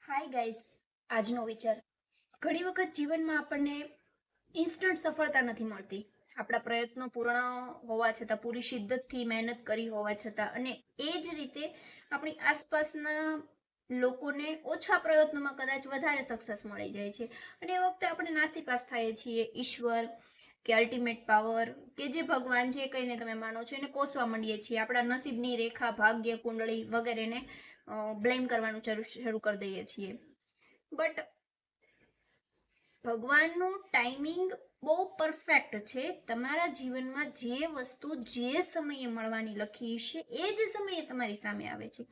Hi guys, આજનો વિચાર. ઘણી વખત જીવનમાં આપણને ઇન્સ્ટન્ટ સફળતા નથી મળતી. આપણા પ્રયત્નો પૂર્ણ હોવા છતાં, પૂરી શિદ્દતથી મહેનત કરી હોવા છતાં, અને એ જ રીતે આપણી આસપાસના લોકોને ઓછા પ્રયત્નોમાં કદાચ વધારે સક્સેસ મળી જાય છે. અને એ વખતે આપણે નાસીપાસ થઈએ છીએ. ઈશ્વર કે અલ્ટિમેટ પાવર કે જે ભગવાન, જે કહીને તમે માનો છો, એને કોસવા માંડીએ છીએ. આપણા નસીબની રેખા, ભાગ્ય કુંડળી વગેરેને બ્લેમ કરવાનું શરૂ કરી દઈએ છીએ. બટ ભગવાનનું ટાઈમિંગ બહુ પરફેક્ટ છે. તમારા જીવનમાં જે વસ્તુ જે સમયે મળવાની લખી છે એ જ સમયે તમારી સામે આવે છે.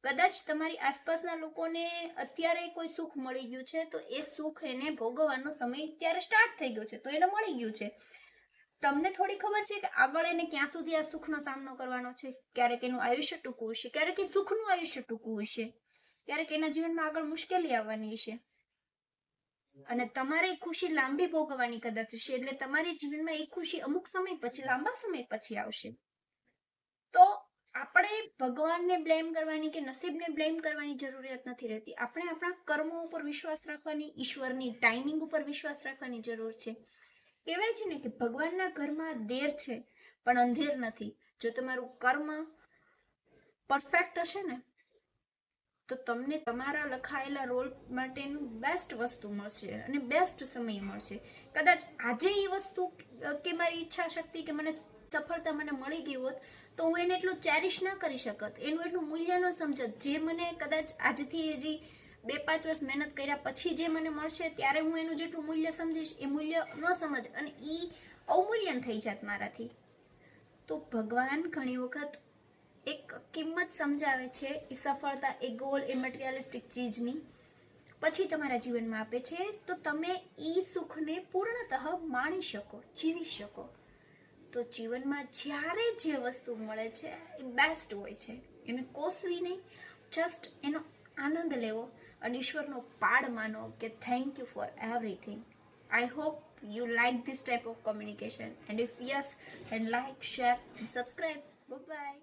કદાચ તમારી આસપાસના લોકોને અત્યારે કોઈ સુખ મળી ગયું છે, તો એ સુખ એને ભોગવવાનો સમય ત્યારે સ્ટાર્ટ થઈ ગયો છે, તો એને મળી ગયું છે. તમને થોડી ખબર છે કે આગળ એને ક્યાં સુધી આ સુખનો સામનો કરવાનો છે. ક્યારેક એનું આયુષ્ય ટૂંકું હશે, ક્યારેક એ સુખનું આયુષ્ય ટૂંકું હશે, ક્યારેક એના જીવનમાં આગળ મુશ્કેલી આવવાની હશે, અને તમારે ખુશી લાંબી ભોગવવાની કદાચ હશે. એટલે તમારી જીવનમાં એ ખુશી અમુક સમય પછી, લાંબા સમય પછી આવશે. તો આપણે ભગવાનને બ્લેમ કરવાની કે નસીબને બ્લેમ કરવાની જરૂરિયાત નથી રહેતી. આપણે આપણા કર્મો ઉપર વિશ્વાસ રાખવાની, ઈશ્વરની ટાઈમિંગ ઉપર વિશ્વાસ રાખવાની જરૂર છે. કહેવાય છે ને કે ભગવાનના ઘરમાં દેર છે પણ અંધેર નથી. જો તમારું કર્મ પરફેક્ટ હશે ને, તો તમને તમારા લખાયેલા રોલ માટેનું બેસ્ટ વસ્તુ મળશે અને બેસ્ટ સમય મળશે. કદાચ આજે એ વસ્તુ કે મારી ઈચ્છા શક્તિ કે મને સફળતા મને મળી ગઈ હોત, તો હું એને એટલું ચેરિશ ના કરી શકત, એનું એટલું મૂલ્ય ન સમજત. જે મને કદાચ આજથી હજી 2-5 વર્ષ મહેનત કર્યા પછી જે મને મળશે, ત્યારે હું એનું જેટલું મૂલ્ય સમજીશ, એ મૂલ્ય ન સમજ અને એ અવમૂલ્યન થઈ જાત મારાથી. તો ભગવાન ઘણી વખત એક કિંમત સમજાવે છે, એ સફળતા, એ ગોલ, એ મટીરિયલિસ્ટિક ચીજની પછી તમારા જીવનમાં આપે છે, તો તમે એ સુખને પૂર્ણતઃ માણી શકો, જીવી શકો. તો જીવનમાં જ્યારે જે વસ્તુ મળે છે એ બેસ્ટ હોય છે. એને કોસવી નહીં, જસ્ટ એનો આનંદ લેવો અને ઈશ્વરનો પાડ માનો કે thank you for everything. I hope you like this type of communication, and if yes, then like, share and subscribe. Bye bye.